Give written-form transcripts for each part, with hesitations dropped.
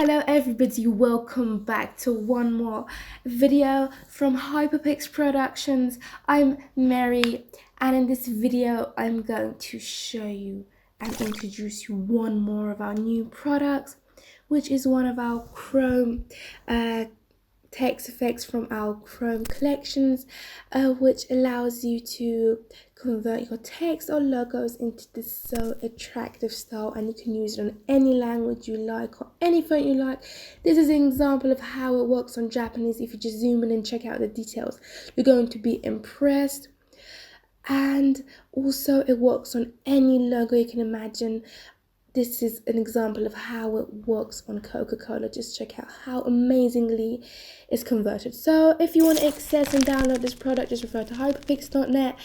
Hello everybody, welcome back to one more video from Hyperpix Productions. I'm Mary, and in this video I'm going to show you and introduce you one more of our new products, which is one of our Chrome text effects from our Chrome collections, which allows you to convert your text or logos into this so attractive style, and you can use it on any language you like or any font you like. This is an example of how it works on Japanese. If you just zoom in and check out the details, you're going to be impressed. And also it works on any logo you can imagine. This is an example of how it works on Coca-Cola. Just check out how amazingly it's converted. So if you want to access and download this product, just refer to hyperpix.net,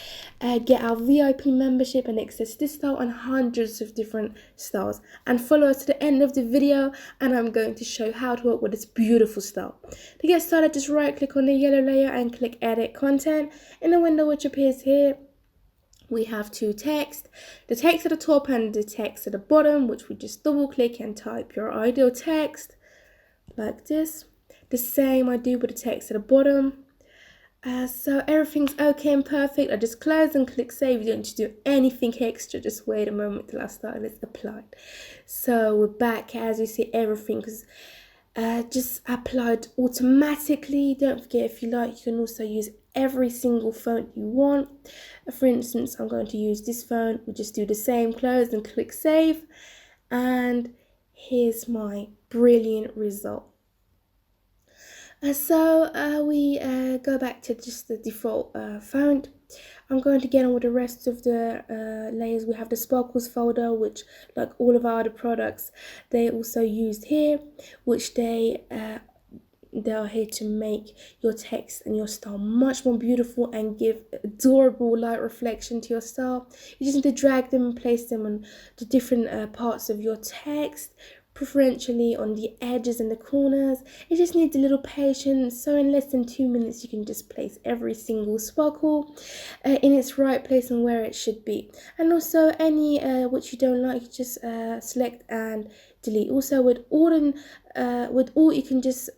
get our VIP membership and access this style and hundreds of different styles. And follow us to the end of the video, and I'm going to show you how to work with this beautiful style. To get started, just right click on the yellow layer and click edit content. In the window which appears here, we have two text, the text at the top and the text at the bottom, which we just double click and type your ideal text like this. The same I do with the text at the bottom. So everything's okay and perfect. I just close and click save. You don't need to do anything extra. Just wait a moment till I start. It's applied. So we're back. As you see, everything's just applied automatically. Don't forget, if you like, you can also use every single font you want. For instance, I'm going to use this font. We just do the same, close and click save, and here's my brilliant result. We go back to just the default font. I'm going to get on with the rest of the layers. We have the sparkles folder, which, like all of our other products, they also used here, which they are here to make your text and your style much more beautiful and give adorable light reflection to your style. You just need to drag them and place them on the different parts of your text, preferentially on the edges and the corners. It just needs a little patience. So in less than 2 minutes, you can just place every single sparkle in its right place and where it should be. And also any which you don't like, just select and delete. Also with Alt, you can just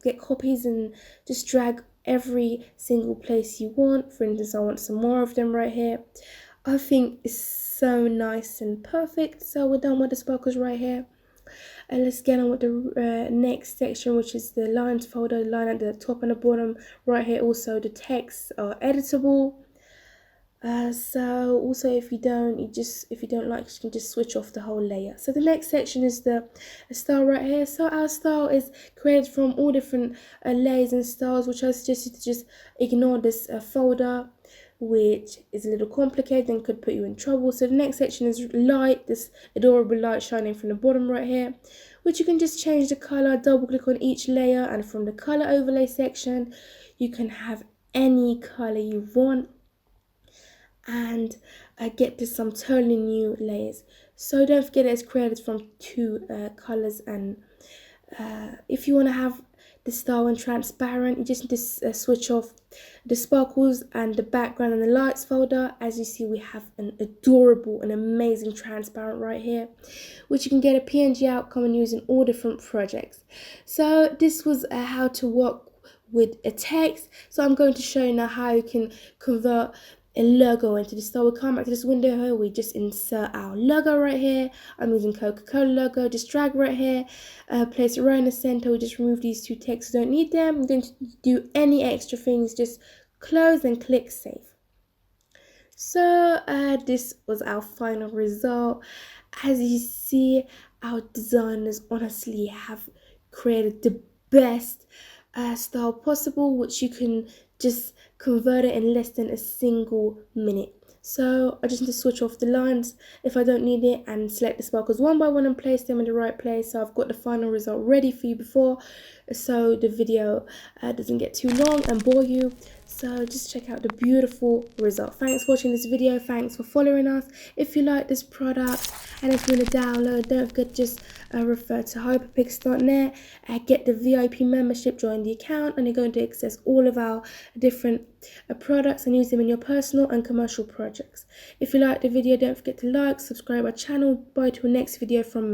get copies and just drag every single place you want. For instance, I want some more of them right here. I think it's so nice and perfect. So we're done with the sparkles right here. And let's get on with the next section, which is the lines folder. Line at the top and the bottom right here. Also the texts are editable. So also if you don't like, you can just switch off the whole layer. So the next section is the style right here. So our style is created from all different layers and styles, which I suggest you to just ignore this folder, which is a little complicated and could put you in trouble. So the next section is light, this adorable light shining from the bottom right here, which you can just change the color, double click on each layer, and from the color overlay section you can have any color you want and get to some totally new layers. So don't forget it's created from two colors, and if you want to have the style and transparent, you just need to switch off the sparkles and the background and the lights folder. As you see, we have an adorable and amazing transparent right here, which you can get a PNG outcome and use in all different projects. So this was how to work with a text. So I'm going to show you now how you can convert a logo into the style. We'll come back to this window here. We just insert our logo right here. I'm using Coca-Cola logo. Just drag right here, place it right in the center. We just remove these two texts, don't need them. I'm going to do any extra things, just close and click save. So this was our final result. As you see, our designers honestly have created the best style possible, which you can just convert it in less than a single minute. So I just need to switch off the lines if I don't need it and select the sparkles one by one and place them in the right place. So I've got the final result ready for you before, so the video doesn't get too long and bore you. So just check out the beautiful result. Thanks for watching this video. Thanks for following us. If you like this product and if you want to download, don't forget, just refer to hyperpix.net, get the VIP membership, join the account, and you're going to access all of our different products and use them in your personal and commercial projects. If you like the video, don't forget to like, subscribe our channel. Bye to our next video from